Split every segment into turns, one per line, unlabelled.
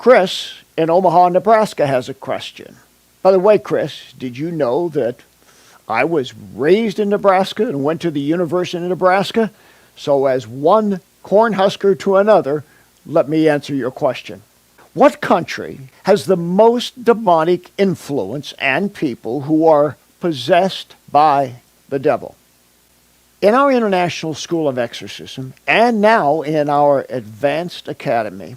Chris in Omaha, Nebraska has a question. By the way, Chris, did you know that I was raised in Nebraska and went to the University of Nebraska? So as one Cornhusker to another, let me answer your question. What country has the most demonic influence and people who are possessed by the devil? In our International School of Exorcism, and now in our Advanced Academy,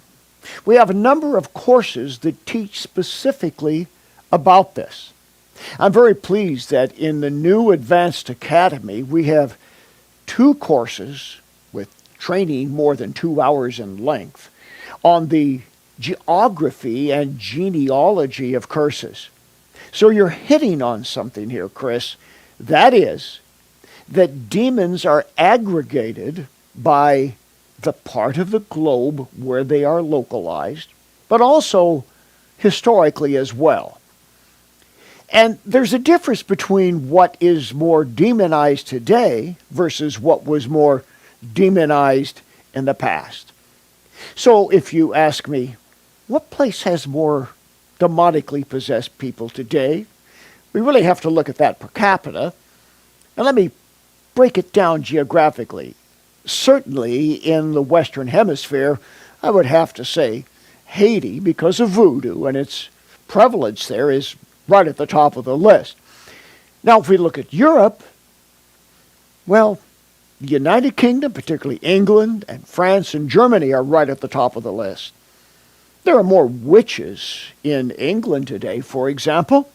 we have a number of courses that teach specifically about this. I'm very pleased that in the new Advanced Academy, we have 2 courses with training more than 2 hours in length on the geography and genealogy of curses. So you're hitting on something here, Chris. That is, that demons are aggregated by the part of the globe where they are localized, but also historically as well. And there's a difference between what is more demonized today versus what was more demonized in the past. So if you ask me, what place has more demonically possessed people today? We really have to look at that per capita. And let me break it down geographically. Certainly in the Western Hemisphere, I would have to say Haiti, because of voodoo, and its prevalence there is right at the top of the list. Now, if we look at Europe, well, the United Kingdom, particularly England and France and Germany, are right at the top of the list. There are more witches in England today, for example.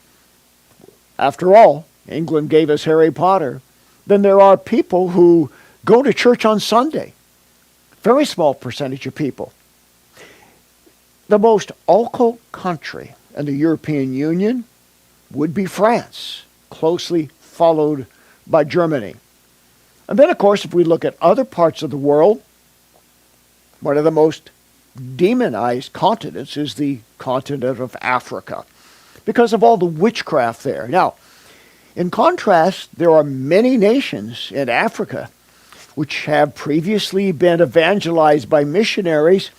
After all, England gave us Harry Potter. Then there are people who go to church on Sunday. Very small percentage of people. The most occult country in the European Union would be France, closely followed by Germany. And then, of course, if we look at other parts of the world, one of the most demonized continents is the continent of Africa, because of all the witchcraft there. Now, in contrast, there are many nations in Africa which have previously been evangelized by missionaries,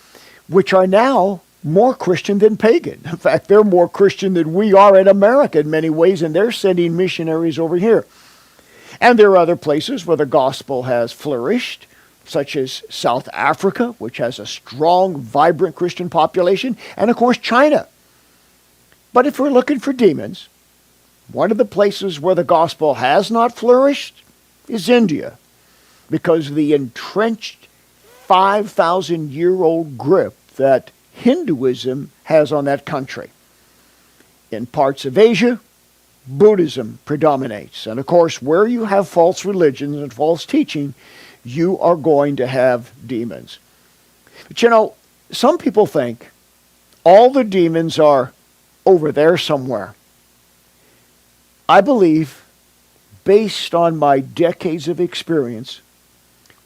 which are now more Christian than pagan. In fact, they're more Christian than we are in America in many ways, and they're sending missionaries over here. And there are other places where the gospel has flourished, such as South Africa, which has a strong, vibrant Christian population, and of course China. But if we're looking for demons, one of the places where the gospel has not flourished is India, because of the entrenched 5,000-year-old grip that Hinduism has on that country. In parts of Asia, Buddhism predominates. And of course, where you have false religions and false teaching, you are going to have demons. But you know, some people think all the demons are over there somewhere. I believe, based on my decades of experience,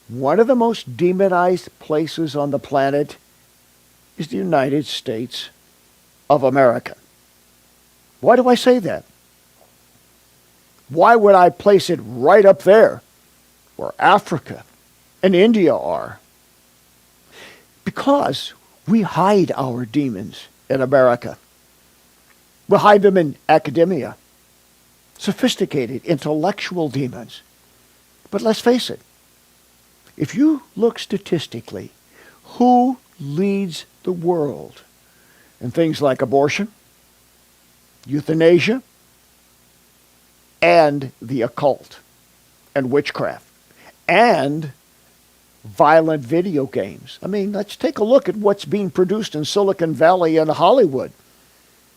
one of the most demonized places on the planet is the United States of America. Why do I say that? Why would I place it right up there where Africa and India are? Because we hide our demons in America. We hide them in academia. Sophisticated, intellectual demons. But let's face it, if you look statistically, who leads the world in things like abortion, euthanasia, and the occult, and witchcraft, and violent video games? I mean, let's take a look at what's being produced in Silicon Valley and Hollywood.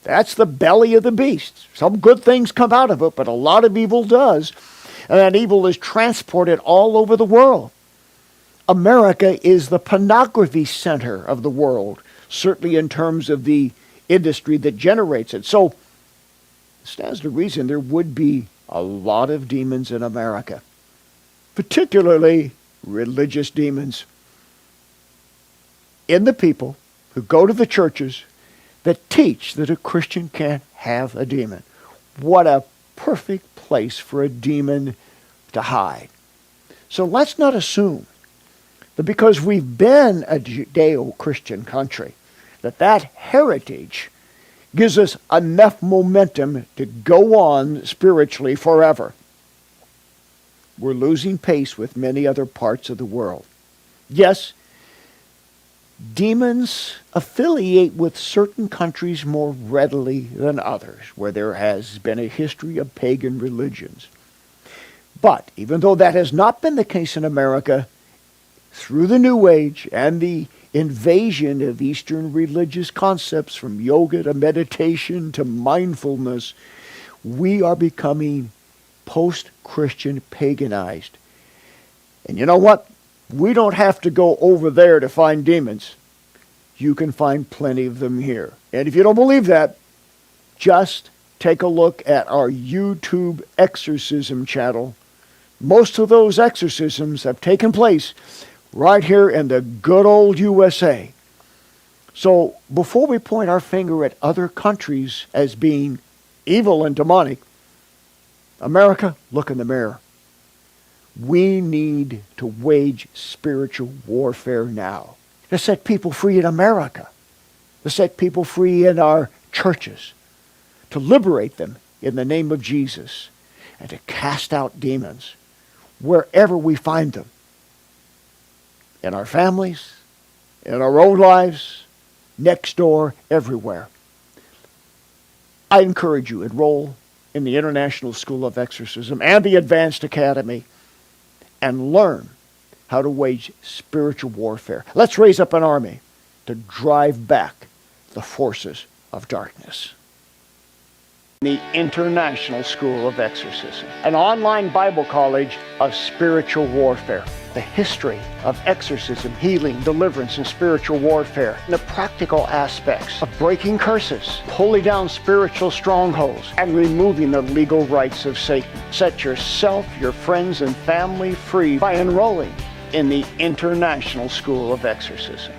That's the belly of the beast. Some good things come out of it, but a lot of evil does. And that evil is transported all over the world. America is the pornography center of the world, certainly in terms of the industry that generates it. So, it stands to reason there would be a lot of demons in America, particularly religious demons in the people who go to the churches that teach that a Christian can't have a demon. What a perfect place for a demon to hide. So let's not assume that because we've been a Judeo-Christian country, that heritage gives us enough momentum to go on spiritually forever. We're losing pace with many other parts of the world. Yes, demons affiliate with certain countries more readily than others, where there has been a history of pagan religions. But even though that has not been the case in America, through the New Age and the invasion of Eastern religious concepts, from yoga to meditation to mindfulness, we are becoming post-Christian paganized. And you know what? We don't have to go over there to find demons. You can find plenty of them here. And if you don't believe that, just take a look at our YouTube exorcism channel. Most of those exorcisms have taken place right here in the good old USA. So before we point our finger at other countries as being evil and demonic, America, look in the mirror. We need to wage spiritual warfare now to set people free in America, to set people free in our churches, to liberate them in the name of Jesus, and to cast out demons wherever we find them. In our families, in our own lives, next door, everywhere. I encourage you, enroll in the International School of Exorcism and the Advanced Academy and learn how to wage spiritual warfare. Let's raise up an army to drive back the forces of darkness. The International School of Exorcism, an online Bible college of spiritual warfare. The history of exorcism, healing, deliverance, and spiritual warfare. The practical aspects of breaking curses, pulling down spiritual strongholds, and removing the legal rights of Satan. Set yourself, your friends, and family free by enrolling in the International School of Exorcism.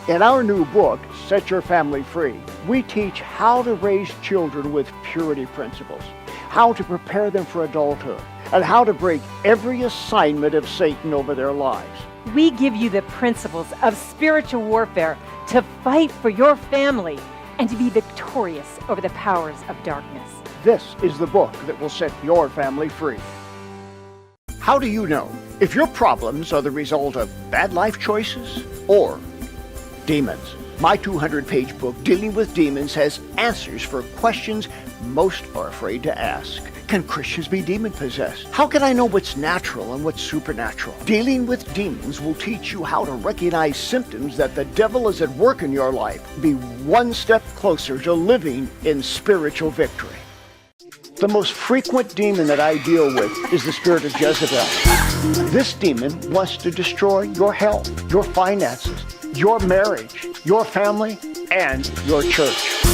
In our new book, Set Your Family Free, we teach how to raise children with purity principles, how to prepare them for adulthood, and how to break every assignment of Satan over their lives.
We give you the principles of spiritual warfare to fight for your family and to be victorious over the powers of darkness.
This is the book that will set your family free. How do you know if your problems are the result of bad life choices or demons? My 200-page book, Dealing with Demons, has answers for questions most are afraid to ask. Can Christians be demon-possessed? How can I know what's natural and what's supernatural? Dealing with Demons will teach you how to recognize symptoms that the devil is at work in your life. Be one step closer to living in spiritual victory. The most frequent demon that I deal with is the spirit of Jezebel. This demon wants to destroy your health, your finances, your marriage, your family, and your church.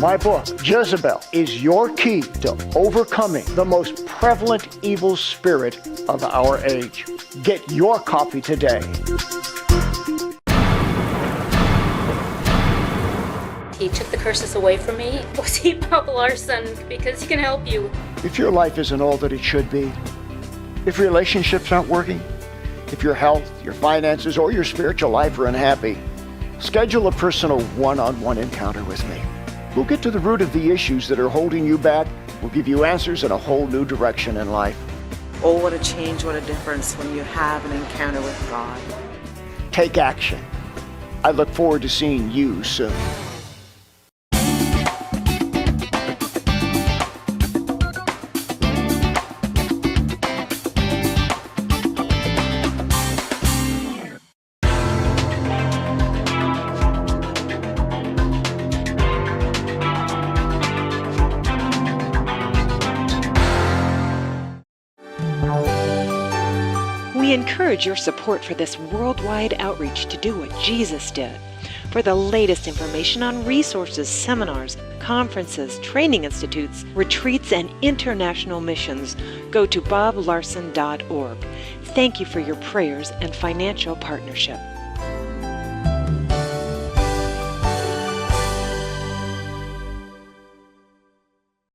My book, Jezebel, is your key to overcoming the most prevalent evil spirit of our age. Get your copy today.
He took the curses away from me. Was he Bob Larson? Because he can help you.
If your life isn't all that it should be, if relationships aren't working, if your health, your finances, or your spiritual life are unhappy, schedule a personal one-on-one encounter with me. We'll get to the root of the issues that are holding you back. We'll give you answers and a whole new direction in life.
Oh, what a change, what a difference when you have an encounter with God.
Take action. I look forward to seeing you soon.
We encourage your support for this worldwide outreach to do what Jesus did. For the latest information on resources, seminars, conferences, training institutes, retreats, and international missions, go to boblarson.org. Thank you for your prayers and financial partnership.